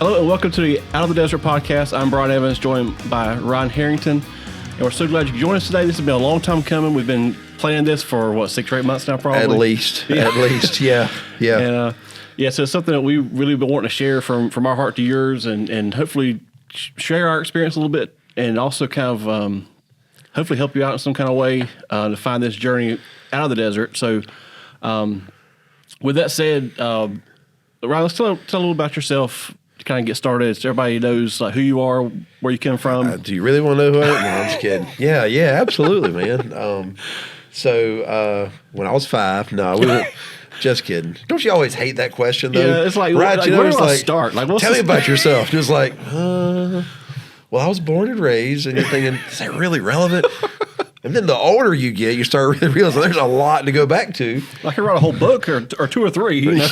Hello and welcome to the Out of the Desert podcast. I'm Bryan Evans, joined by Ryan Herrington, and we're so glad you could join us today. This has been a long time coming. We've been planning this for, 6 or 8 months now, probably? At least, yeah. And, so it's something that we really been wanting to share from our heart to yours and hopefully share our experience a little bit and also kind of hopefully help you out in some kind of way to find this journey out of the desert. So with that said, Ryan, let's tell a little about yourself to kind of get started so everybody knows who you are, where you come from. Do you really want to know who I am? No, I'm just kidding. Yeah, absolutely, man. So when I was 5, no, we were just kidding. Don't you always hate that question, though? Yeah, it's like, right? Where do I start? Tell me about yourself. Just like, well, I was born and raised, and you're thinking, is that really relevant? And then the older you get, you start really realizing there's a lot to go back to. I can write a whole book or 2 or 3. You know?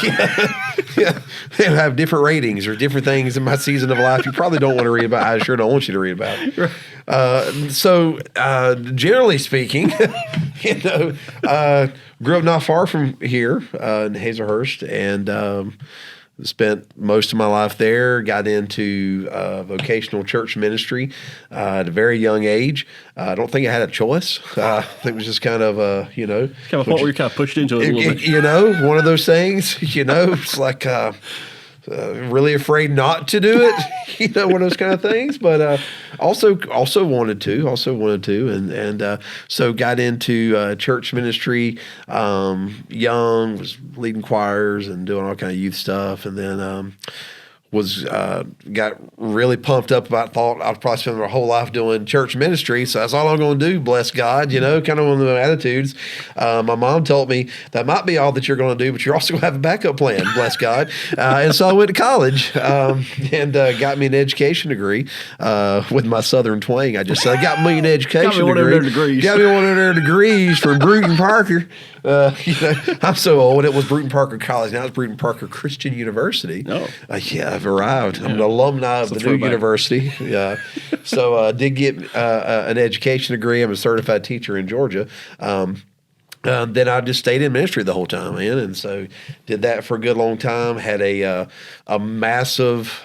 Yeah. They have different ratings or different things in my season of life you probably don't want to read about. I sure don't want you to read about. So generally speaking, grew up not far from here in Hazelhurst, and spent most of my life there, got into vocational church ministry at a very young age. I don't think I had a choice. I think it was just kind of, Kind of a point where you kind of pushed into it a little bit. One of those things, it's like really afraid not to do it, one of those kind of things. But also wanted to, and so got into church ministry young, was leading choirs and doing all kind of youth stuff, and then got really pumped up about, thought I'd probably spend my whole life doing church ministry, so that's all I'm going to do, bless God, kind of one of the attitudes. My mom told me that might be all that you're going to do, but you're also going to have a backup plan, bless God. And so I went to college and got me an education degree with my southern twang. I just said, I got me an education degree. Got me one of their degrees from Bruton Parker. I'm so old. It was Bruton Parker College. Now it's Bruton Parker Christian University. Oh. I've arrived. I'm an alumni of the new university. So did get an education degree. I'm a certified teacher in Georgia. Then I just stayed in ministry the whole time, man, and so did that for a good long time. Had a massive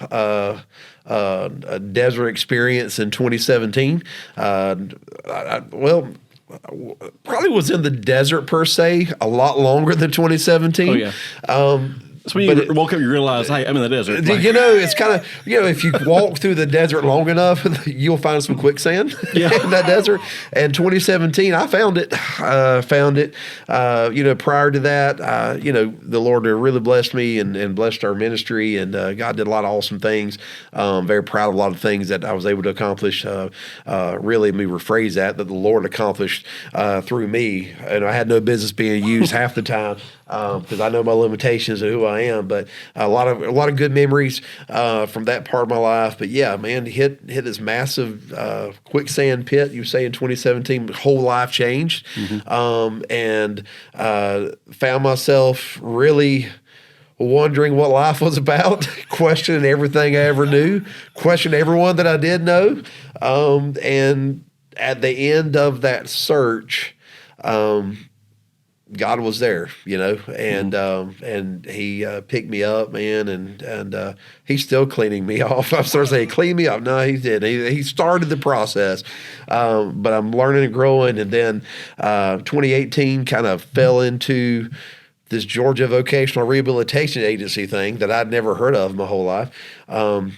desert experience in 2017. Probably was in the desert per se a lot longer than 2017. Oh, yeah. So when you woke up, you realize, hey, I'm in the desert. It's kind of, if you walk through the desert long enough, you'll find some quicksand in that desert. And 2017, I found it. Prior to that, the Lord really blessed me and blessed our ministry, and God did a lot of awesome things. Very proud of a lot of things that I was able to accomplish. Really, let me rephrase that the Lord accomplished through me. And I had no business being used half the time. Because I know my limitations of who I am, but a lot of good memories from that part of my life. But yeah, man, hit this massive quicksand pit. You say in 2017, whole life changed, and found myself really wondering what life was about, questioning everything I ever knew, questioning everyone that I did know, and at the end of that search, God was there, and he picked me up, man, and he's still cleaning me off. I'm sorry to say, clean me up. No, he did. He started the process, but I'm learning and growing. And then 2018 kind of fell into this Georgia Vocational Rehabilitation Agency thing that I'd never heard of my whole life. And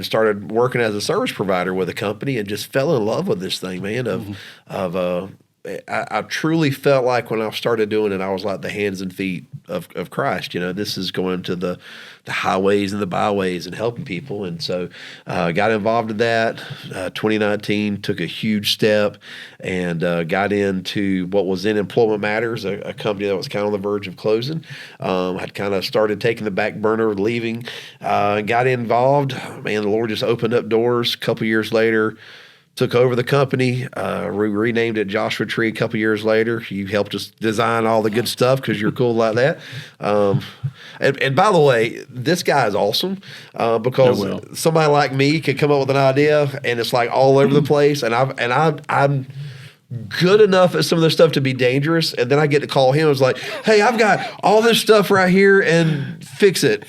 started working as a service provider with a company and just fell in love with this thing, man, I truly felt like when I started doing it, I was like the hands and feet of Christ. This is going to the highways and the byways and helping people. And so got involved in that. 2019 took a huge step and got into what was in Employment Matters, a company that was kind of on the verge of closing. Had kind of started taking the back burner, leaving, got involved. Man, the Lord just opened up doors. A couple years later, took over the company. We renamed it Joshua Tree a couple years later. You helped us design all the good stuff because you're cool like that. And by the way, this guy is awesome because somebody like me could come up with an idea and it's like all over the place. And I'm good enough at some of this stuff to be dangerous. And then I get to call him. It's like, hey, I've got all this stuff right here and fix it.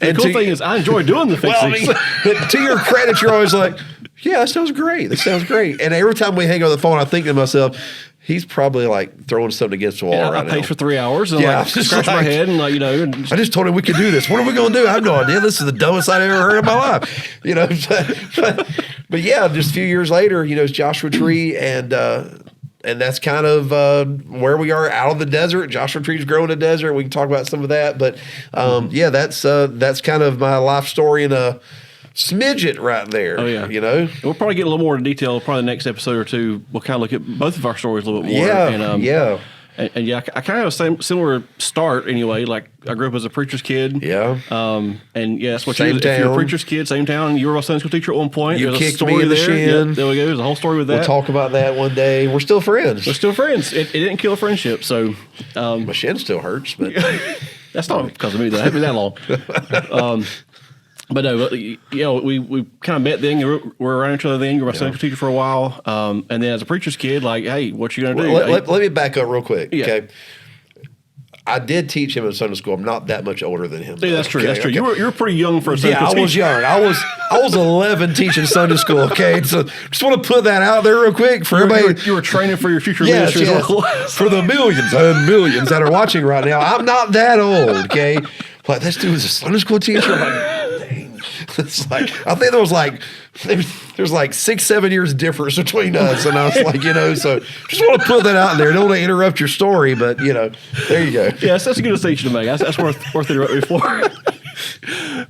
The cool thing is I enjoy doing the fixing. Well, I mean, to your credit, you're always like, yeah, that sounds great. That sounds great. And every time we hang on the phone, I think to myself, he's probably like throwing something against the wall right now. I paced for 3 hours and scratch my head and I just told him we could do this. What are we going to do? I have no idea. This is the dumbest I've ever heard in my life. But yeah, just a few years later, it's Joshua Tree and that's kind of where we are out of the desert. Joshua Tree's growing in the desert. We can talk about some of that. But yeah, that's kind of my life story in a smidget right there. Oh, yeah. We'll probably get a little more in detail. Probably the next episode or two, we'll kind of look at both of our stories a little bit more. Yeah. And yeah, I kind of have a similar start anyway. Like I grew up as a preacher's kid. Yeah. And yeah, that's what same you do. If you're a preacher's kid, same town. You were my Sunday school teacher at one point. You There's kicked a story me in the shin. Yeah, there we go. There's a whole story with that. We'll talk about that one day. We're still friends. We're still friends. It didn't kill a friendship. So my shin still hurts, but that's not because of me. That hasn't been that long. But no, we kind of met then. We're around each other then. You were my Sunday school teacher for a while. And then as a preacher's kid, like, hey, what you going to do? Let me back up real quick. Yeah. Okay. I did teach him in Sunday school. I'm not that much older than him. Yeah, that's true. Okay, That's true. okay. You were pretty young for a Sunday school I was young. I was 11 teaching Sunday school. Okay, so just want to put that out there real quick for everybody. You were training for your future ministry as well. For the millions and millions that are watching right now. I'm not that old. Okay, like this dude was a Sunday school teacher. I'm like, dang. It's like I think there's like 6-7 years difference between us, and I was like, so just want to put that out there. Don't want to interrupt your story, but there you go. Yeah, that's a good distinction to make. That's worth interrupting for.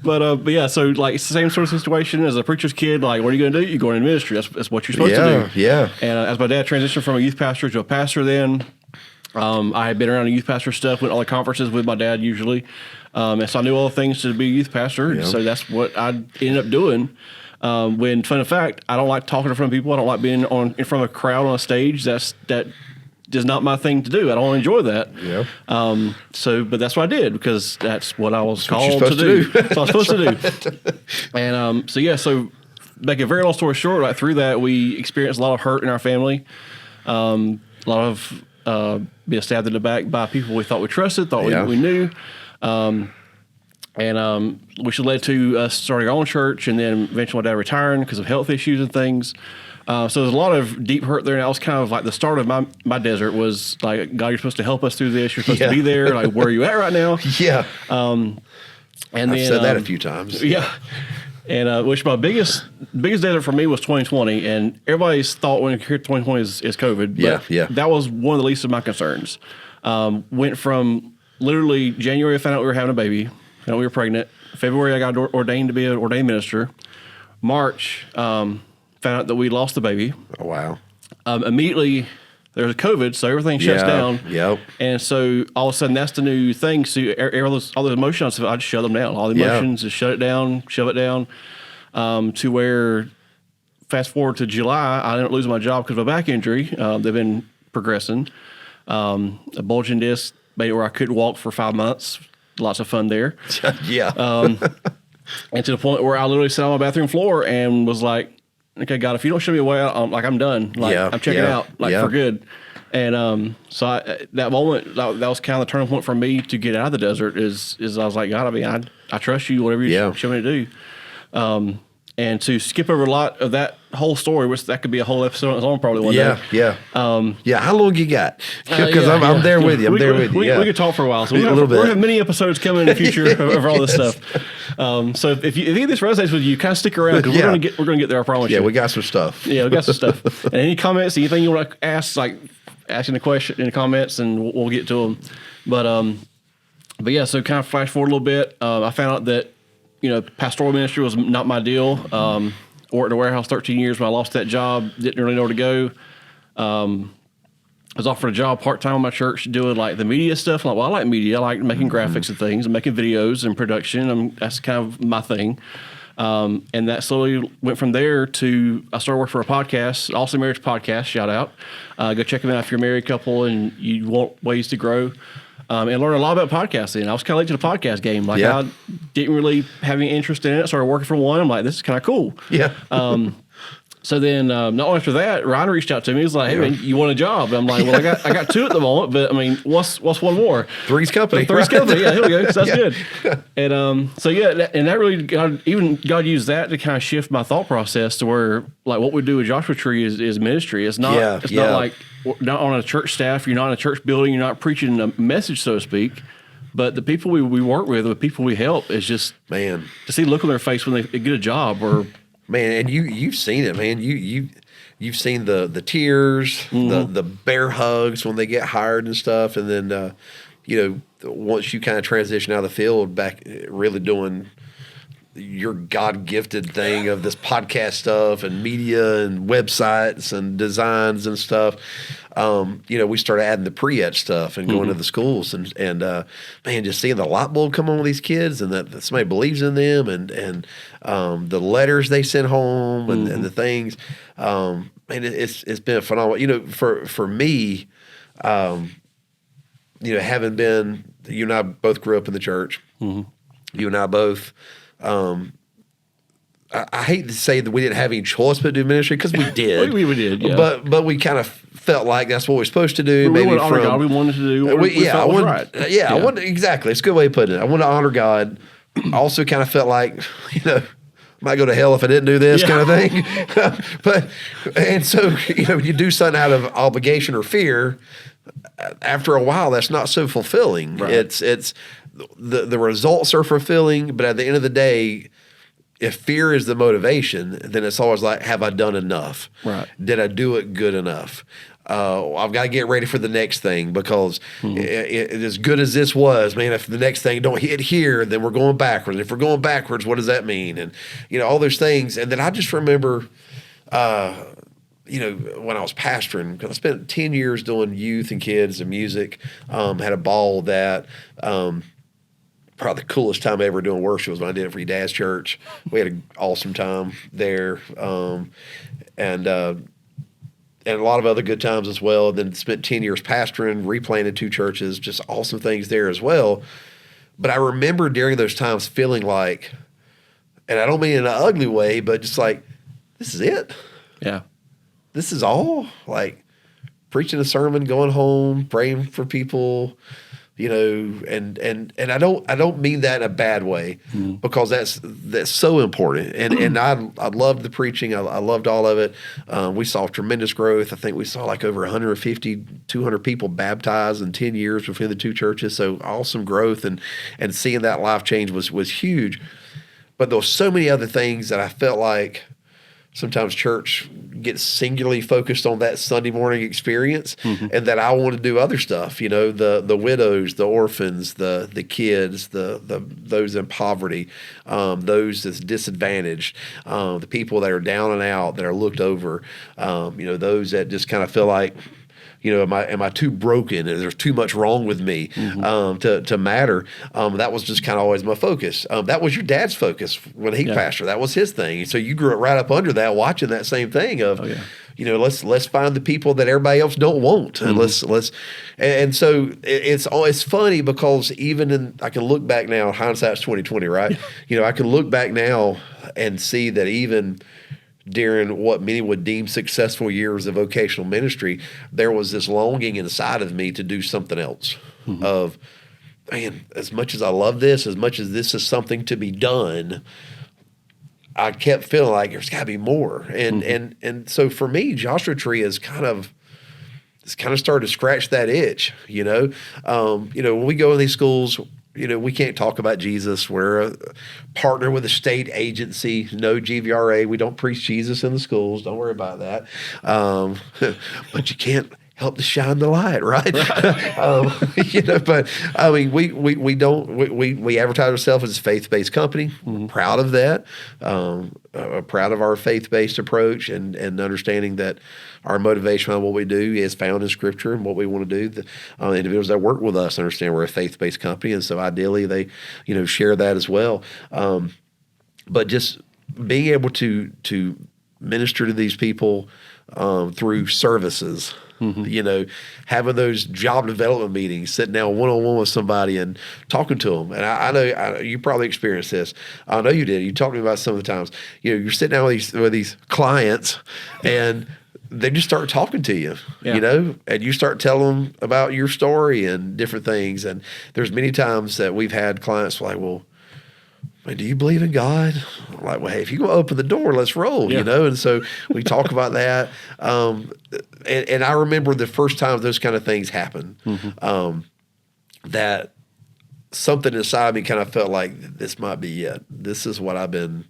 But yeah, so like it's the same sort of situation as a preacher's kid. Like, what are you going to do? You're going into ministry. That's what you're supposed to do. Yeah. And as my dad transitioned from a youth pastor to a pastor, then I had been around the youth pastor stuff, went to all the conferences with my dad usually, and so I knew all the things to be a youth pastor. Yeah. So that's what I ended up doing. When, fun fact, I don't like talking in front of people. I don't like being in front of a crowd on a stage. That is not my thing to do. I don't enjoy that. Yeah. But that's what I did because that's what I was called to do. That's what I was supposed to do. And so make a very long story short, right through that we experienced a lot of hurt in our family, a lot of being stabbed in the back by people we thought we trusted, thought we knew. Which led to us starting our own church, and then eventually my dad retiring because of health issues and things. So there's a lot of deep hurt there, and that was kind of like the start of my desert was like, God, you're supposed to help us through this. You're supposed to be there. Like, where are you at right now? Yeah. And I've said that a few times. Yeah. And which my biggest desert for me was 2020, and everybody's thought when you hear 2020 is COVID. But yeah. That was one of the least of my concerns. Went from literally January I found out we were having a baby. We were pregnant. February, I got ordained to be an ordained minister. March, found out that we lost the baby. Oh, wow. Immediately, there was COVID, so everything shuts down. Yep. And so all of a sudden, that's the new thing. So all those emotions, I just shut them down. All the emotions, just shut it down, shove it down, to where, fast forward to July, I didn't lose my job because of a back injury. They've been progressing. A bulging disc made it where I couldn't walk for 5 months. Lots of fun there. Yeah. And to the point where I literally sat on my bathroom floor and was like, okay, God, if you don't show me a way out, I'm done. Like, I'm checking out, for good. And that moment, that was kind of the turning point for me to get out of the desert is I was like, God, I trust you, whatever you show me to do. And to skip over a lot of that whole story, which that could be a whole episode on its own probably one day. Yeah. How long you got? Because I'm there with you. I'm there with you. We could talk for a while. So we'll have many episodes coming in the future of all this stuff. So if any of this resonates with you, kind of stick around because we're gonna get there. I promise you. Yeah, we got some stuff. Yeah, we got some stuff. And any comments, anything you want to ask, like asking a question in the comments, and we'll get to them. But yeah, so kind of flash forward a little bit. I found out that pastoral ministry was not my deal. Worked in a warehouse 13 years when I lost that job. Didn't really know where to go. I was offered a job part-time in my church doing like the media stuff. I'm like, well, I like media. I like making graphics and things and making videos and production. That's kind of my thing. And that slowly went from there to I started working for a podcast, Awesome Marriage Podcast, shout out. Go check them out if you're a married couple and you want ways to grow. And learn a lot about podcasting. I was kind of late to the podcast game. Like I didn't really have any interest in it. I started working for one. I'm like, this is kind of cool. Yeah. So then, not long after that, Ryan reached out to me. He's like, "Hey, man, you want a job?" And I'm like, "Well, I got two at the moment, but I mean, what's one more?" Three's company. Three's company. Yeah, here we go. So that's good. And so yeah, and that really God used that to kind of shift my thought process to where like what we do with Joshua Tree is ministry. It's not not like not on a church staff. You're not in a church building. You're not preaching a message, so to speak. But the people we work with, the people we help, is just to see the look on their face when they get a job or. Man, and you've seen it, man. You've seen the tears, the bear hugs when they get hired and stuff, and then once you kind of transition out of the field, back really doing your God-gifted thing of this podcast stuff and media and websites and designs and stuff. We started adding the pre-ed stuff and going to the schools and man, just seeing the light bulb come on with these kids and that somebody believes in them and the letters they send home and the things. And it's been phenomenal. For me, having been, you and I both grew up in the church. You and I both. I hate to say that we didn't have any choice but do ministry because we did. we did, yeah. But we kind of felt like that's what we're supposed to do. We wanted to honor God. We wanted to do what we felt was right. I wanted, exactly. It's a good way of putting it. I wanted to honor God. I also kind of felt like, I might go to hell if I didn't do this kind of thing. And so, you do something out of obligation or fear. After a while, that's not so fulfilling. Right. It's the results are fulfilling, but at the end of the day, if fear is the motivation, then it's always like, have I done enough? Right. Did I do it good enough? I've got to get ready for the next thing because as good as this was, man, if the next thing don't hit here, then we're going backwards. If we're going backwards, what does that mean? And, all those things. And then I just remember, when I was pastoring, because I spent 10 years doing youth and kids and music, had a ball with that. Probably the coolest time ever doing worship was when I did it for your dad's church. We had an awesome time there. And a lot of other good times as well. And then spent 10 years pastoring, replanted 2 churches, just awesome things there as well. But I remember during those times feeling like, and I don't mean in an ugly way, but just like, this is it. Yeah. This is all? Like preaching a sermon, going home, praying for people, and I don't mean that in a bad way because that's so important. And I loved the preaching. I loved all of it. We saw tremendous growth. I think we saw like over 150, 200 people baptized in 10 years between the 2 churches. So awesome growth and seeing that life change was huge. But there were so many other things that I felt like sometimes church gets singularly focused on that Sunday morning experience and that I want to do other stuff, the widows, the orphans, the kids, the those in poverty, those that's disadvantaged, the people that are down and out, that are looked over, those that just kind of feel like, am I too broken? Is there too much wrong with me to matter? That was just kind of always my focus. That was your dad's focus when he pastored. That was his thing. So you grew up right up under that, watching that same thing of, let's find the people that everybody else don't want, and and so it's funny because I can look back now. Hindsight's 20/20, right? I can look back now and see that even during what many would deem successful years of vocational ministry, there was this longing inside of me to do something else. Of, man, as much as I love this, as much as this is something to be done, I kept feeling like there's got to be more. And so for me, Joshua Tree is kind of started to scratch that itch. When we go in these schools, we can't talk about Jesus. We're a partner with a state agency, no GVRA. We don't preach Jesus in the schools. Don't worry about that. But you can't help to shine the light, right? But I mean, we advertise ourselves as a faith-based company. Proud of that. Proud of our faith-based approach and understanding that our motivation on what we do is found in Scripture and what we want to do. The individuals that work with us understand we're a faith-based company, and so ideally they, share that as well. But just being able to minister to these people through services You know, having those job development meetings, sitting down one-on-one with somebody and talking to them. And I know you probably experienced this. I know you did. You talked to me about some of the times. You know, you're sitting down with these clients and they just start talking to you, you know, and you start telling them about your story and different things. And there's many times that we've had clients like, well, man, do you believe in God? I'm like, well, hey, if you're going to open the door, let's roll, you know? And so we talk about that. And I remember the first time those kind of things happened, that something inside me kind of felt like this might be it. This is what I've been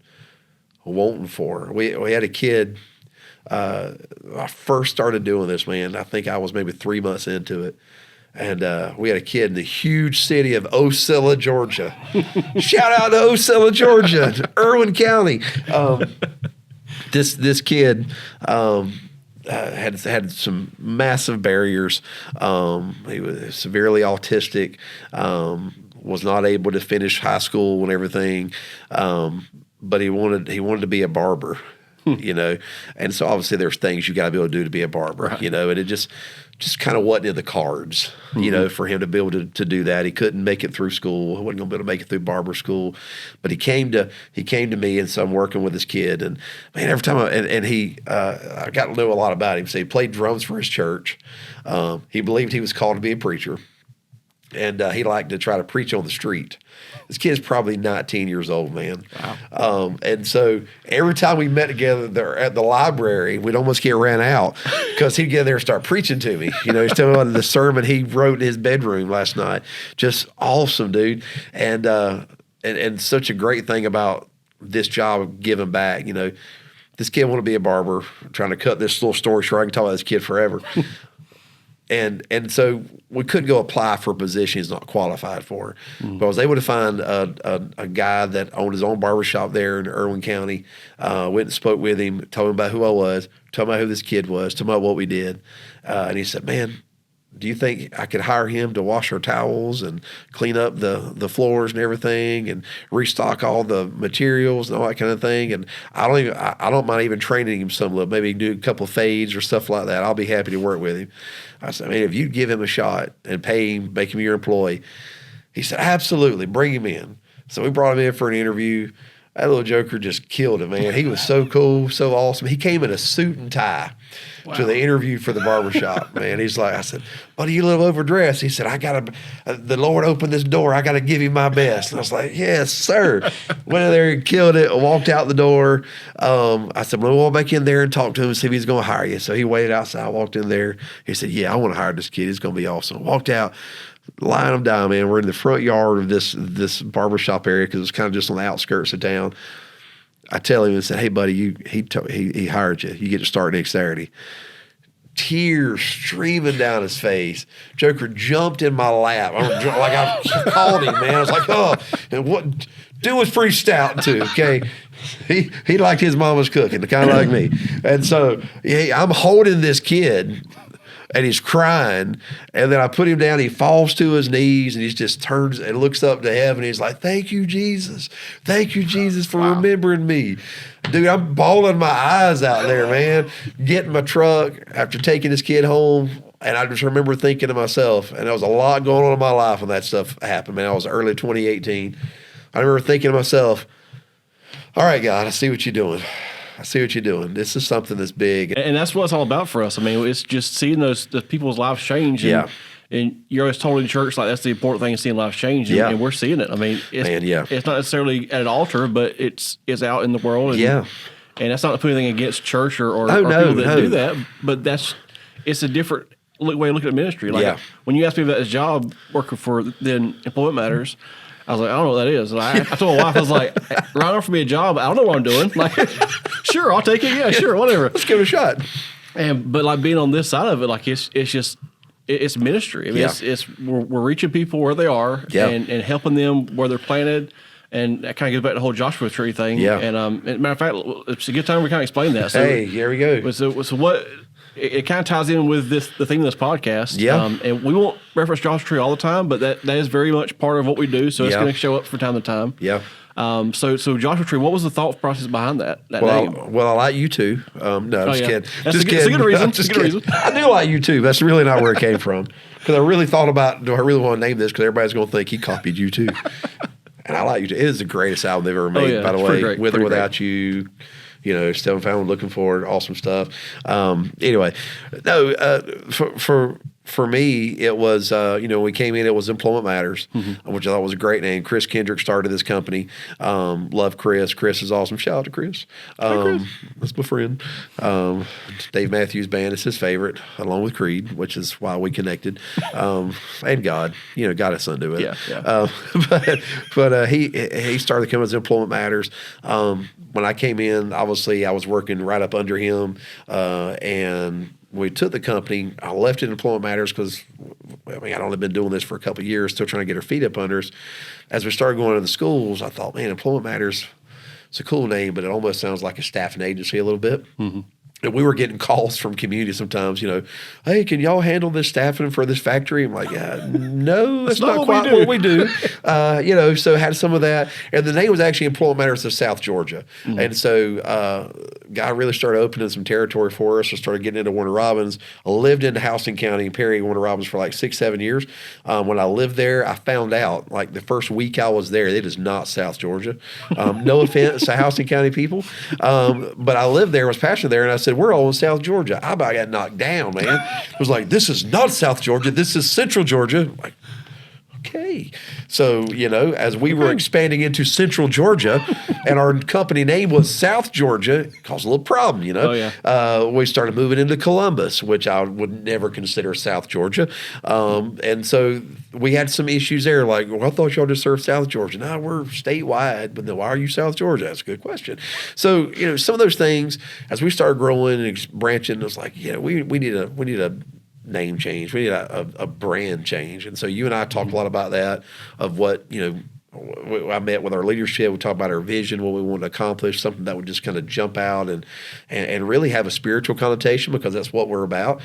wanting for. We had a kid. I first started doing this, man. I think I was maybe 3 months into it. And we had a kid in the huge city of Osceola, Georgia. Shout out to Osceola, Georgia, Irwin County. This kid had some massive barriers. He was severely autistic. Was not able to finish high school and everything. But he wanted to be a barber. You know, and so obviously there's things you got to be able to do to be a barber, you know, and it just kind of wasn't in the cards, you know, for him to be able to do that. He couldn't make it through school. He wasn't going to be able to make it through barber school, but he came to me, and so I'm working with this kid, and man, every time I got to know a lot about him. So he played drums for his church. He believed he was called to be a preacher, and he liked to try to preach on the street. This kid's probably 19 years old, man. Wow. And so every time we met together there at the library, we'd almost get ran out because he'd get there and start preaching to me. You know, he's telling me about the sermon he wrote in his bedroom last night. Just awesome, dude. And such a great thing about this job of giving back. You know, this kid wanted to be a barber. I'm trying to cut this little story short. I can talk about this kid forever. And so we couldn't go apply for a position he's not qualified for. But I was able to find a guy that owned his own barbershop there in Irwin County. Went and spoke with him, told him about who I was, told him about who this kid was, told him about what we did. And he said, man, do you think I could hire him to wash our towels and clean up the floors and everything and restock all the materials and all that kind of thing? And I don't mind even training him some little, maybe do a couple of fades or stuff like that. I'll be happy to work with him. I said, man, if you give him a shot and pay him, make him your employee. He said, absolutely, bring him in. So we brought him in for an interview. That little joker just killed it, man. He was so cool, so awesome. He came in a suit and tie to the interview for the barbershop, man. He's like, I said, buddy, you a little overdressed. He said, the Lord opened this door. I got to give you my best. And I was like, yes, sir. Went in there and killed it, walked out the door. I said, well, we'll walk back in there and talk to him and see if he's going to hire you. So he waited outside, walked in there. He said, yeah, I want to hire this kid. It's going to be awesome. Walked out. Line them down, man. We're in the front yard of this barbershop area because it's kind of just on the outskirts of town. I tell him and said, hey, buddy, he hired you. You get to start next Saturday. Tears streaming down his face. Joker jumped in my lap. I called him, man. I was like, oh, and what? Dude was pretty stout too. Okay, he liked his mama's cooking, kind of like me. And so I'm holding this kid. And he's crying, and then I put him down. He falls to his knees, and he just turns and looks up to heaven. He's like, "Thank you, Jesus. Thank you, Jesus, for remembering me." Dude, I'm bawling my eyes out there, man. Getting my truck after taking this kid home, and I just remember thinking to myself, and there was a lot going on in my life when that stuff happened, man. I was early 2018. I remember thinking to myself, all right, God, I see what you're doing. I see what you're doing. This is something that's big. And that's what it's all about for us. I mean, it's just seeing the people's lives change. And you're always told in church, like, that's the important thing, is seeing lives change. And we're seeing it. I mean, it's not necessarily at an altar, but it's out in the world. And, and that's not to put anything against church or people that do that, but it's a different way of looking at ministry. Like, when you ask me about this job working for then Employment Matters, I was like, I don't know what that is. And I told my wife, I was like, right off for me a job, I don't know what I'm doing. Like, sure, I'll take it. Yeah, sure, whatever. Let's give it a shot. But like being on this side of it, like it's ministry. I mean, we're reaching people where they are and helping them where they're planted. And that kind of goes back to the whole Joshua tree thing. And matter of fact, it's a good time we kind of explain that. So, hey, here we go. So what? It kind of ties in with the theme of this podcast. And we won't reference Joshua Tree all the time, but that is very much part of what we do. So it's going to show up from time to time. So Joshua Tree, what was the thought process behind that name? Well, I like you too. No, I'm just kidding. That's Just a kidding. good reason. Just kidding. I do like you too. That's really not where it came from. Because I really thought about, do I really want to name this? Because everybody's going to think he copied you too. And I like you too. It is the greatest album they've ever made, by the way. With or without you. Still found, looking forward, awesome stuff. Anyway, no, for me, it was, when we came in, it was Employment Matters, which I thought was a great name. Chris Kendrick started this company. Love Chris. Chris is awesome. Shout out to Chris. Chris. That's my friend. Dave Matthews Band is his favorite, along with Creed, which is why we connected. And God. God has something to do with it. Yeah. But he started the company as Employment Matters. When I came in, obviously, I was working right up under him, and we took the company. I left it in Employment Matters because, I'd only been doing this for a couple of years, still trying to get our feet up under us. As we started going to the schools, I thought, man, Employment Matters, it's a cool name, but it almost sounds like a staffing agency a little bit. And we were getting calls from community sometimes, hey, can y'all handle this staffing for this factory? I'm like, no, that's not quite what we do. So had some of that. And the name was actually Employment Matters of South Georgia. And so guy really started opening some territory for us. I started getting into Warner Robins. I lived in Houston County, Perry, Warner Robins for like 6-7 years. When I lived there, I found out, like the first week I was there, it is not South Georgia. No offense to Houston County people. But I lived there, was passionate there, and I said, we're all in South Georgia. I about got knocked down, man. It was like, this is not South Georgia. This is Central Georgia. I'm like, okay. So, as we were expanding into Central Georgia and our company name was South Georgia, it caused a little problem, we started moving into Columbus, which I would never consider South Georgia. And so we had some issues there. Like, well, I thought y'all just served South Georgia. No, we're statewide, but then why are you South Georgia? That's a good question. So, some of those things, as we started growing and branching, it was like, we need a name change. We need a brand change. And so you and I talked a lot about that, of what, I met with our leadership. We talked about our vision, what we wanted to accomplish, something that would just kind of jump out and really have a spiritual connotation, because that's what we're about.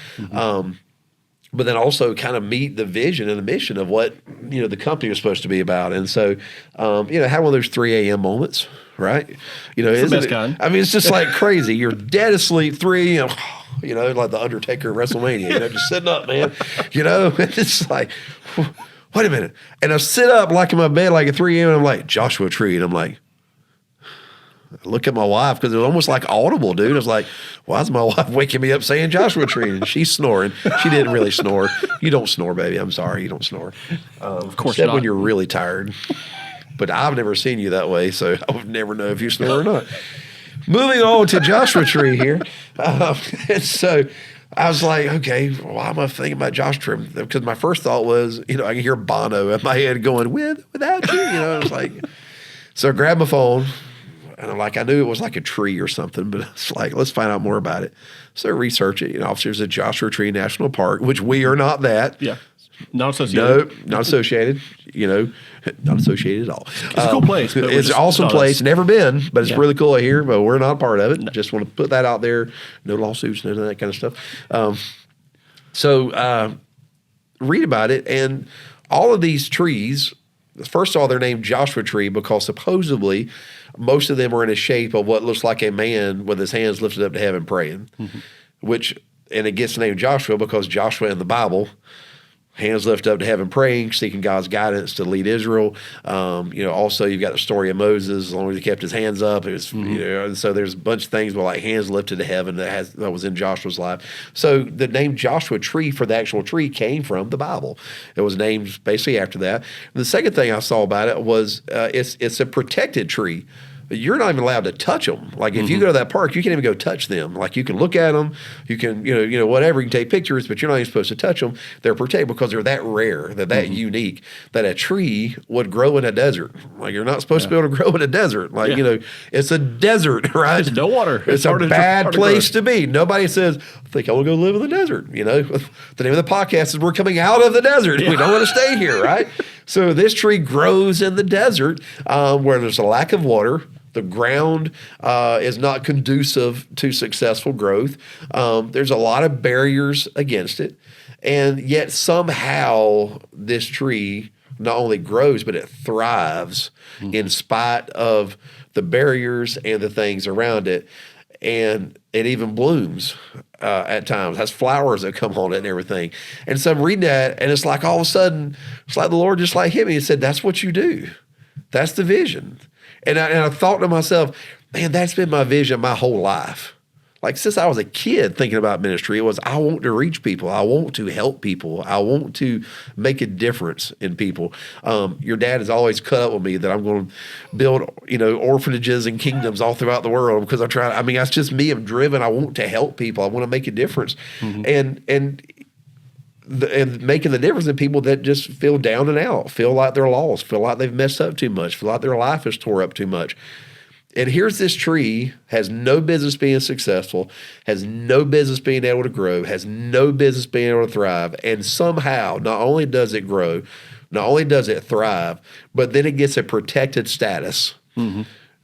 But then also kind of meet the vision and the mission of what, the company was supposed to be about. And so, have one of those 3 a.m. moments, right? It's the best kind. It's just like crazy. You're dead asleep, 3 like the Undertaker at WrestleMania, just sitting up, man, and it's like, wait a minute. And I sit up like in my bed, like at 3 a.m. and I'm like, Joshua Tree. And I'm like, I look at my wife, because it was almost like audible, dude. I was like, why is my wife waking me up saying Joshua Tree? And she's snoring. She didn't really snore. You don't snore, baby. I'm sorry. You don't snore. Of course except not. when you're really tired. But I've never seen you that way, so I would never know if you snore or not. Moving on to Joshua Tree here. And so I was like, okay, why am I thinking about Joshua Tree? Because my first thought was, I can hear Bono in my head going, without you. I was like, so I grabbed my phone, and I knew it was like a tree or something, but it's like, let's find out more about it. So I research it. Officers at Joshua Tree National Park, which we are not that. Yeah. Not associated. No, not associated. Not associated at all. It's a cool place. It's an awesome place. Never been, but it's really cool here. But we're not a part of it. No. Just want to put that out there. No lawsuits, none of that kind of stuff. So read about it, and all of these trees. First of all, they're named Joshua Tree because supposedly most of them are in a shape of what looks like a man with his hands lifted up to heaven praying, and it gets named Joshua because Joshua in the Bible, hands lifted up to heaven praying, seeking God's guidance to lead Israel. Also you've got the story of Moses, as long as he kept his hands up. It was, and so there's a bunch of things with like hands lifted to heaven that was in Joshua's life. So the name Joshua Tree for the actual tree came from the Bible. It was named basically after that. And the second thing I saw about it was it's a protected tree. You're not even allowed to touch them. Like if you go to that park, you can't even go touch them. Like you can look at them, you can, whatever, you can take pictures, but you're not even supposed to touch them. They're protected because they're that rare, they're that unique, that a tree would grow in a desert. Like you're not supposed to be able to grow in a desert. Like, it's a desert, right? There's no water. It's a bad place to be. Nobody says, I think I will go live in the desert. The name of the podcast is We're Coming Out of the Desert. We don't want to stay here, right? So this tree grows in the desert where there's a lack of water. The ground is not conducive to successful growth. There's a lot of barriers against it. And yet somehow this tree not only grows, but it thrives in spite of the barriers and the things around it. And it even blooms at times, has flowers that come on it and everything. And so I'm reading that, and it's like all of a sudden, it's like the Lord just like hit me and said, that's what you do. That's the vision. And I thought to myself, man, that's been my vision my whole life. Like since I was a kid thinking about ministry, it was I want to reach people. I want to help people. I want to make a difference in people. Your dad has always cut up with me that I'm going to build, orphanages and kingdoms all throughout the world because that's just me. I'm driven. I want to help people. I want to make a difference. And making the difference in people that just feel down and out, feel like they're lost, feel like they've messed up too much, feel like their life is tore up too much. And here's this tree, has no business being successful, has no business being able to grow, has no business being able to thrive. And somehow, not only does it grow, not only does it thrive, but then it gets a protected status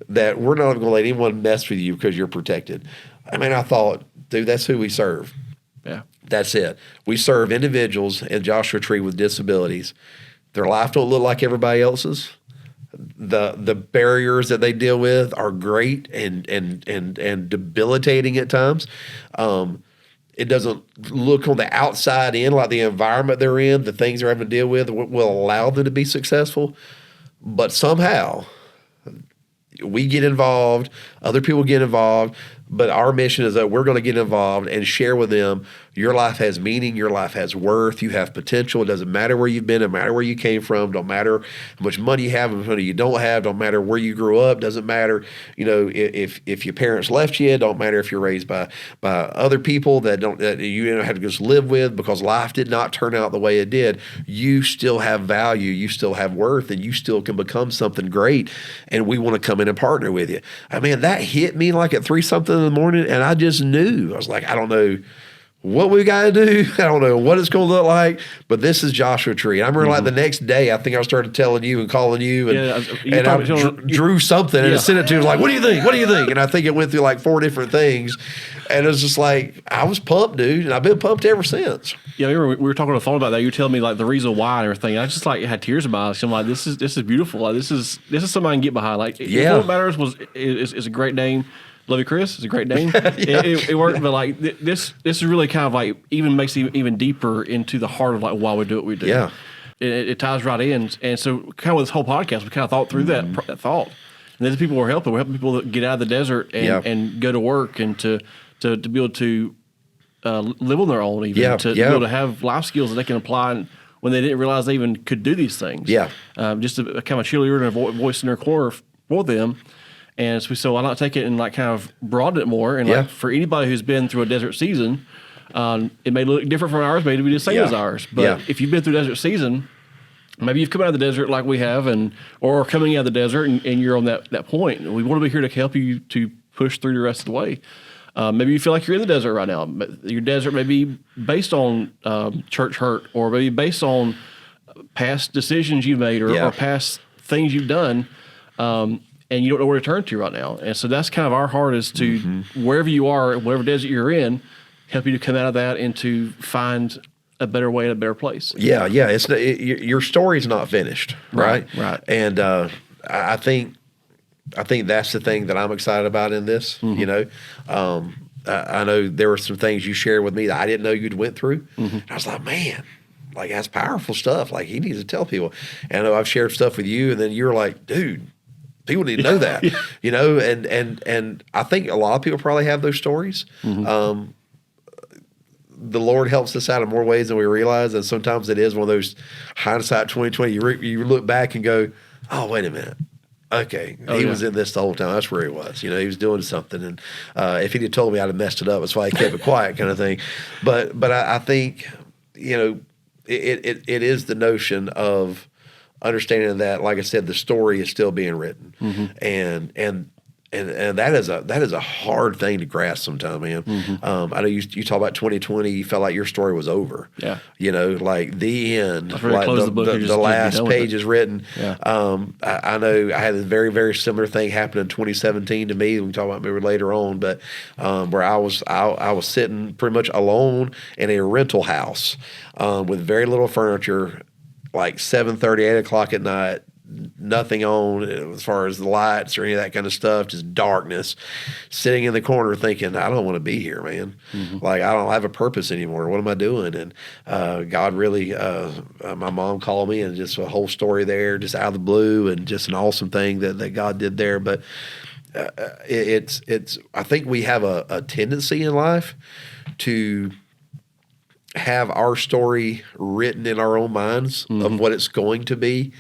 that we're not going to let anyone mess with you because you're protected. I thought, dude, that's who we serve. Yeah. That's it. We serve individuals in Joshua Tree with disabilities. Their life don't look like everybody else's. The barriers that they deal with are great and debilitating at times. It doesn't look on the outside in like the environment they're in, the things they're having to deal with will allow them to be successful. But somehow we get involved, other people get involved, but our mission is that we're going to get involved and share with them your life has meaning, your life has worth, you have potential. It doesn't matter where you've been, it doesn't matter where you came from, don't matter how much money you have, how much money you don't have, don't matter where you grew up, doesn't matter, if your parents left you, don't matter if you're raised by other people that you don't have to just live with because life did not turn out the way it did. You still have value, you still have worth, and you still can become something great, and we want to come in and partner with you. That hit me like at 3-something in the morning, and I just knew. I was like, I don't know what we got to do. I don't know what it's going to look like, but this is Joshua Tree. I remember like the next day, I think I started telling you and calling you, and I drew something and sent it to you. Like, what do you think? What do you think? And I think it went through like 4 different things, and it was just like I was pumped, dude, and I've been pumped ever since. Yeah, we were talking on the phone about that. You were telling me like the reason why and everything. I just like had tears in my eyes. I'm like, this is beautiful. Like, this is something I can get behind. Like, What Matters is a great name. Love you, Chris. It's a great name. It worked, but like this is really kind of like even makes it even deeper into the heart of like why we do what we do. Yeah, it ties right in, and so kind of with this whole podcast, we kind of thought through that thought, and then the people we're helping people that get out of the desert and go to work and to be able to live on their own, even to be able to have life skills that they can apply when they didn't realize they even could do these things. Yeah, just a kind of cheerleader and a voice in their corner for them. And so why not take it and like kind of broaden it more? And like for anybody who's been through a desert season, it may look different from ours, maybe the same as ours. But if you've been through a desert season, maybe you've come out of the desert like we have, or coming out of the desert, and you're on that point. We want to be here to help you to push through the rest of the way. Maybe you feel like you're in the desert right now. Your desert may be based on church hurt, or maybe based on past decisions you've made, or past things you've done. And you don't know where to turn to right now. And so that's kind of our heart is to, wherever you are, whatever desert you're in, help you to come out of that and to find a better way and a better place. Yeah. Your story's not finished, right? Right. And I think that's the thing that I'm excited about in this. I know there were some things you shared with me that I didn't know you'd went through. I was like, man, like that's powerful stuff. Like he needs to tell people. And I know I've shared stuff with you, and then you were like, dude, people need to know that, and I think a lot of people probably have those stories. The Lord helps us out in more ways than we realize, and sometimes it is one of those hindsight 2020. You look back and go, "Oh, wait a minute, okay, he was in this the whole time. That's where he was. He was doing something, and if he'd have told me, I'd have messed it up. That's why he kept it quiet, kind of thing." But I think it is the notion of understanding that, like I said, the story is still being written, and that is a hard thing to grasp sometimes, man. I know you talk about 2020. You felt like your story was over. Yeah, like the end, like the last page is written. Yeah. I know I had a very, very similar thing happen in 2017 to me. We can talk about maybe later on, but where I was sitting pretty much alone in a rental house with very little furniture, like 7:30, 8 o'clock at night, nothing on as far as the lights or any of that kind of stuff, just darkness, sitting in the corner thinking, I don't want to be here, man. Like, I don't have a purpose anymore. What am I doing? And God really, my mom called me, and just a whole story there, just out of the blue, and just an awesome thing that God did there. But it's I think we have a tendency in life to have our story written in our own minds of what it's going to be.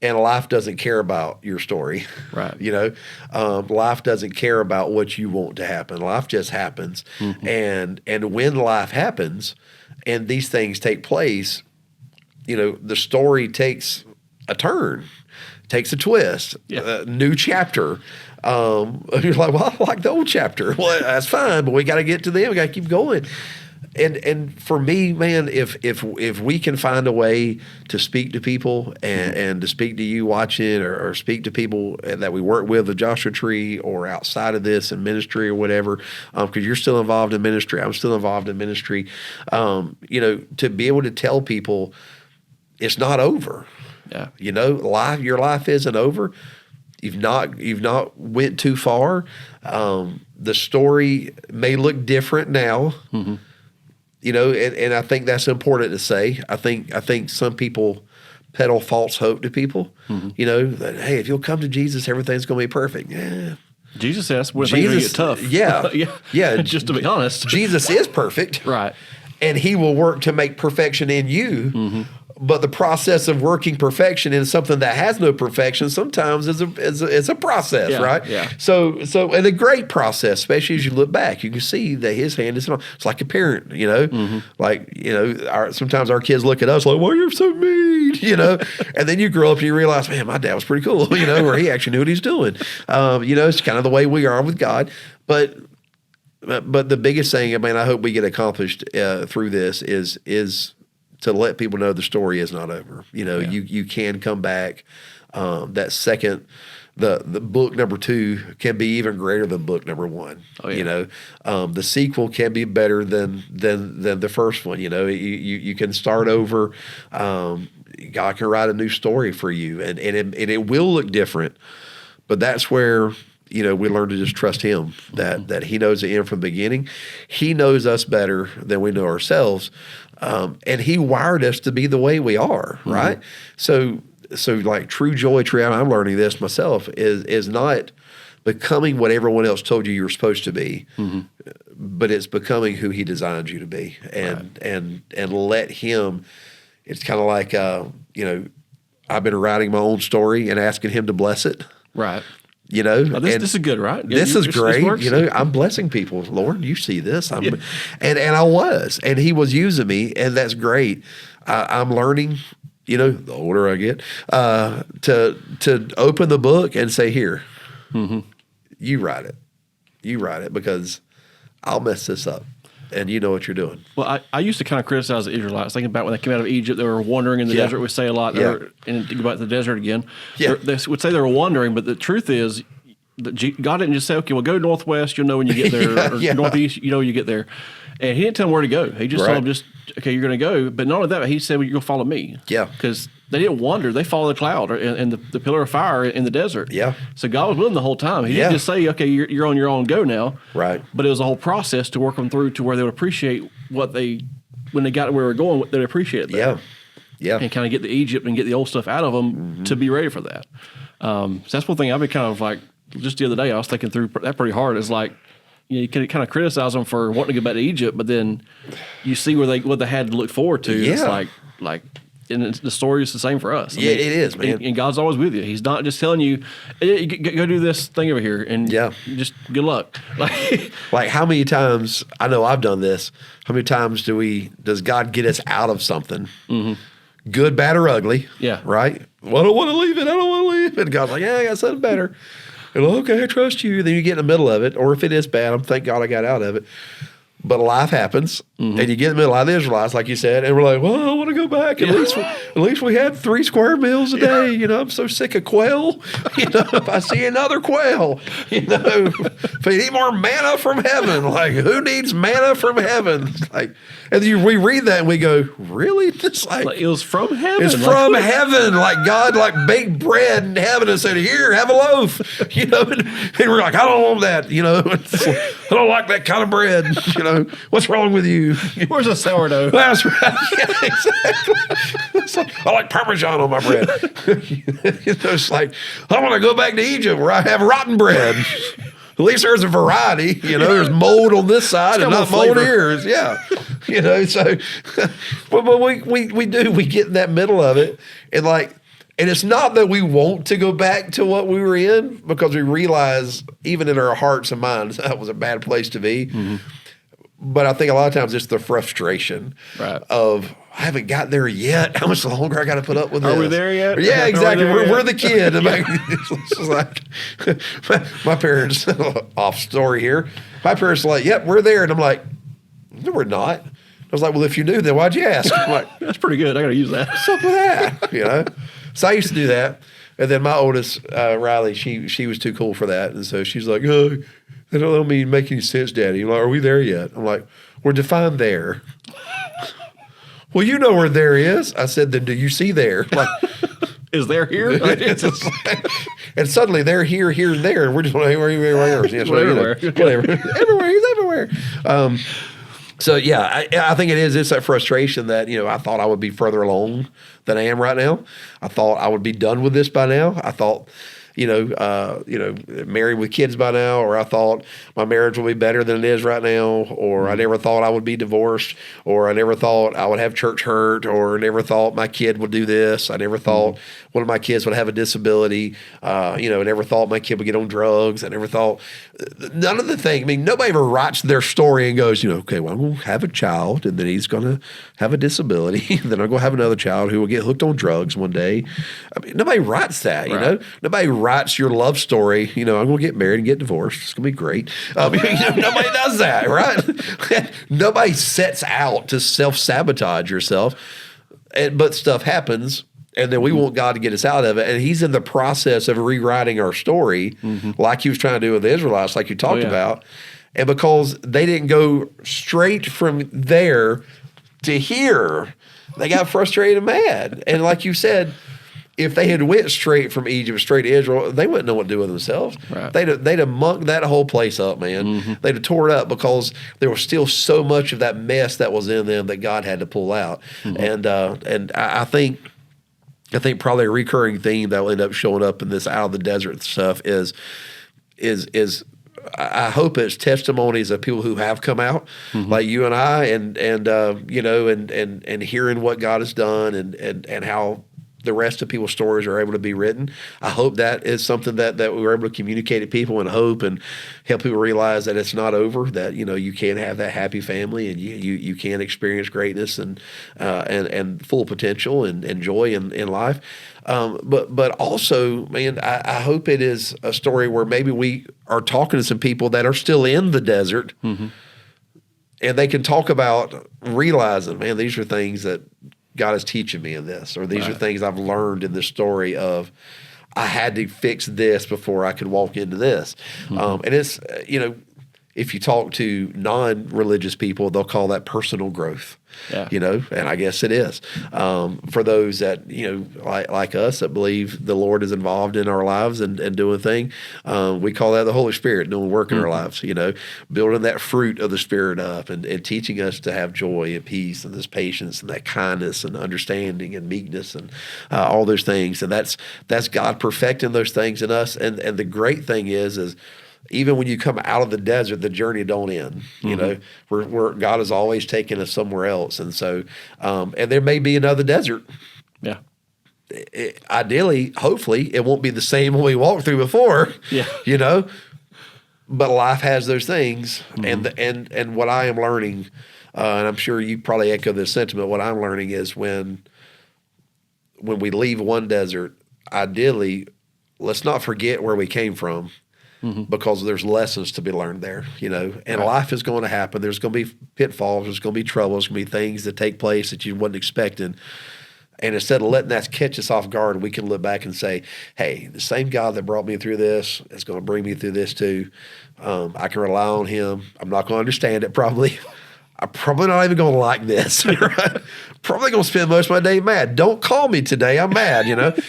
And life doesn't care about your story, right? You know, life doesn't care about what you want to happen. Life just happens, and when life happens, and these things take place, you know, the story takes a turn, takes a twist, a new chapter. You're like, well, I like the old chapter. Well, that's fine, but we got to get to the end. We got to keep going. And for me, man, if we can find a way to speak to people and to speak to you watching, or speak to people that we work with, the Joshua Tree, or outside of this in ministry or whatever, because you're still involved in ministry, I'm still involved in ministry, you know, to be able to tell people it's not over. Yeah. You know, your life isn't over. You've not went too far. The story may look different now. You know, and I think that's important to say. I think some people peddle false hope to people. You know, that, hey, if you'll come to Jesus, everything's going to be perfect. Yeah. Jesus says when things get tough. Yeah. Yeah. Just to be honest, Jesus is perfect. Right. And he will work to make perfection in you. But the process of working perfection in something that has no perfection sometimes is a process, right? Yeah. So and a great process, especially as you look back, you can see that his hand is on. It's like a parent, you know, like, you know, sometimes our kids look at us like, "Well, you're so mean," you know, and then you grow up and you realize, man, my dad was pretty cool, you know, or he actually knew what he's doing. You know, it's kind of the way we are with God, but the biggest thing, I mean, I hope we get accomplished through this is to let people know the story is not over. You know, you can come back. That second, the book number 2 can be even greater than book number 1. Oh, yeah. You know, the sequel can be better than the first one. You know, you can start over. God can write a new story for you, and it will look different. But that's where, you know, we learn to just trust him, that he knows the end from the beginning. He knows us better than we know ourselves. And he wired us to be the way we are, right? So like true joy, I'm learning this myself, is not becoming what everyone else told you were supposed to be, but it's becoming who he designed you to be. And let him, it's kind of like, you know, I've been writing my own story and asking him to bless it. Right. You know, this is good, right? Yeah, this is great. You know, I'm blessing people. Lord, you see this. And I was, and he was using me, and that's great. I'm learning, you know, the older I get, to open the book and say, here, you write it, because I'll mess this up. And you know what you're doing. Well, I used to kind of criticize the Israelites, thinking about when they came out of Egypt, they were wandering in the desert. We say a lot, and think about the desert again. They would say they were wandering, but the truth is that God didn't just say, okay, well, go northwest, you'll know when you get there, or northeast, you know when you get there. And he didn't tell them where to go. He just told them, okay, you're going to go. But not only that, he said, well, you'll follow me. Yeah. Because they didn't wander. They followed the cloud and the pillar of fire in the desert. Yeah. So God was with them the whole time. He didn't just say, okay, you're on your own, go now. Right. But it was a whole process to work them through to where they would appreciate when they got to where we were going, they'd appreciate that. Yeah. Yeah. And kind of get the Egypt and get the old stuff out of them to be ready for that. So that's one thing I've been kind of like, just the other day, I was thinking through that pretty hard. It's like, you can kind of criticize them for wanting to go back to Egypt, but then you see what they had to look forward to. Yeah. It's like, and the story is the same for us. I mean, it is, man. And God's always with you. He's not just telling you, hey, go do this thing over here, and just good luck. Like how many times, I know I've done this, how many times does God get us out of something? Good, bad, or ugly? Yeah. Right? Well, I don't want to leave it. I don't want to leave it. And God's like, yeah, I got something better. And okay, I trust you. Then you get in the middle of it, or if it is bad, thank God I got out of it. But life happens, and you get in the middle of the Israelites, like you said, and we're like, well, I want to go back. At least we had 3 square meals a day. You know, I'm so sick of quail. You know, if I see another quail, you know, if I need more manna from heaven, like who needs manna from heaven? It's like, and we read that and we go, really? It's like it was from heaven. It's from heaven. Like God, like baked bread in heaven and said, "Here, have a loaf." You know, and we're like, "I don't want that." You know, I don't like that kind of bread. You know, what's wrong with you? Where's the sourdough? That's right. Yeah, exactly. It's like, I like Parmesan on my bread. You know, it's like I want to go back to Egypt where I have rotten bread. At least there's a variety, you know. There's mold on this side and not mold here. Yeah, you know. So, but we get in that middle of it, and it's not that we want to go back to what we were in, because we realize even in our hearts and minds that was a bad place to be. But I think a lot of times it's the frustration of, I haven't got there yet. How much longer I got to put up with this? Are we there yet? Yeah, exactly. We're the kid. It's like my parents, off story here. My parents are like, yep, we're there. And I'm like, no, we're not. I was like, well, if you knew, then why'd you ask? I'm like, that's pretty good. I got to use that. What's up with that? You know? So I used to do that. And then my oldest, Riley, she was too cool for that. And so she's like, oh, that don't mean make any sense, Daddy. I'm like, are we there yet? I'm like, we're defined there. Well, you know where there is. I said, then do you see there? Like, is there here? And suddenly they're here, here, and there. And we're just everywhere. Yes, everywhere. Whatever. Everywhere. He's everywhere. So, yeah, I think it is. It's that frustration that, you know, I thought I would be further along than I am right now. I thought I would be done with this by now. I thought, married with kids by now, or I thought my marriage will be better than it is right now, or I never thought I would be divorced, or I never thought I would have church hurt, or never thought my kid would do this. I never thought one of my kids would have a disability. Never thought my kid would get on drugs. I never thought none of the things. I mean, nobody ever writes their story and goes, okay, well, I'm going to have a child, and then he's going to have a disability. Then I'm going to have another child who will get hooked on drugs one day. I mean, nobody writes that, you know? Nobody writes your love story. I'm going to get married and get divorced. It's going to be great. Nobody does that, right? Nobody sets out to self-sabotage yourself. But stuff happens, and then we want God to get us out of it. And he's in the process of rewriting our story, like he was trying to do with the Israelites, like you talked about. And because they didn't go straight from there to here, they got frustrated and mad. And like you said, if they had went straight from Egypt straight to Israel, they wouldn't know what to do with themselves. Right. They'd have mucked that whole place up, man. They'd have tore it up, because there was still so much of that mess that was in them that God had to pull out. And I think probably a recurring theme that will end up showing up in this out of the desert stuff is I hope it's testimonies of people who have come out, like you and I, and hearing what God has done and how the rest of people's stories are able to be written. I hope that is something that we were able to communicate to people, and hope and help people realize that it's not over, that, you can have that happy family, and you can experience greatness and full potential and joy in life. But also, man, I hope it is a story where maybe we are talking to some people that are still in the desert, and they can talk about realizing, man, these are things that God is teaching me in this, or these are things I've learned in this story of, I had to fix this before I could walk into this. And it's, if you talk to non-religious people, they'll call that personal growth. And I guess it is. For those that, like us, that believe the Lord is involved in our lives and doing a thing, we call that the Holy Spirit doing work in our lives, building that fruit of the Spirit up and teaching us to have joy and peace and this patience and that kindness and understanding and meekness and all those things. And that's God perfecting those things in us. And the great thing is even when you come out of the desert, the journey don't end. Where God is always taking us somewhere else, and so and there may be another desert. Yeah. Ideally, hopefully, it won't be the same one we walked through before. Yeah. But life has those things, and what I am learning, and I'm sure you probably echo this sentiment. What I'm learning is when we leave one desert, ideally, let's not forget where we came from. because there's lessons to be learned there, and life is going to happen. There's going to be pitfalls. There's going to be troubles. There's going to be things that take place that you wasn't expecting. And instead of letting that catch us off guard, we can look back and say, hey, the same God that brought me through this is going to bring me through this too. I can rely on him. I'm not going to understand it probably. I'm probably not even going to like this. Right? Probably going to spend most of my day mad. Don't call me today. I'm mad,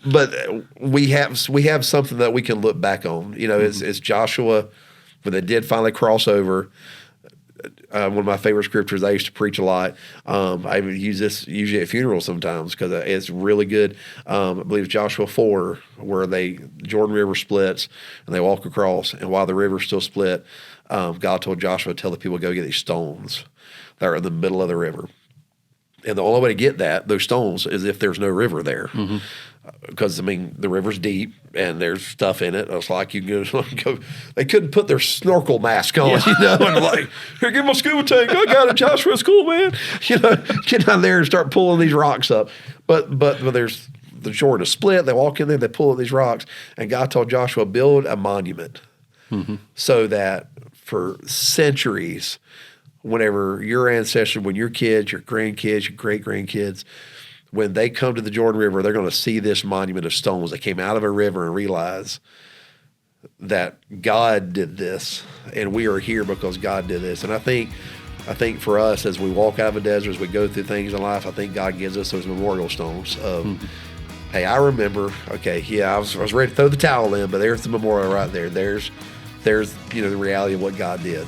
But we have something that we can look back on. It's Joshua when they did finally cross over. One of my favorite scriptures I used to preach a lot. I even use this usually at funerals sometimes because it's really good. I believe it's Joshua 4 where the Jordan River splits and they walk across. And while the river's still split, God told Joshua to tell the people to go get these stones that are in the middle of the river. And the only way to get those stones is if there's no river there. Because, the river's deep and there's stuff in it. It's like you can go, they couldn't put their snorkel mask on, and like, here, give my scuba tank. I got it, Joshua, it's cool, man. Get down there and start pulling these rocks up. But there's the Jordan is split. They walk in there, they pull up these rocks. And God told Joshua, build a monument so that for centuries, whenever your ancestors, when your kids, your grandkids, your great-grandkids, when they come to the Jordan River, they're going to see this monument of stones that came out of a river and realize that God did this, and we are here because God did this. And I think for us, as we walk out of a desert, as we go through things in life, I think God gives us those memorial stones of, hey, I remember, I was ready to throw the towel in, but there's the memorial right there. There's the reality of what God did.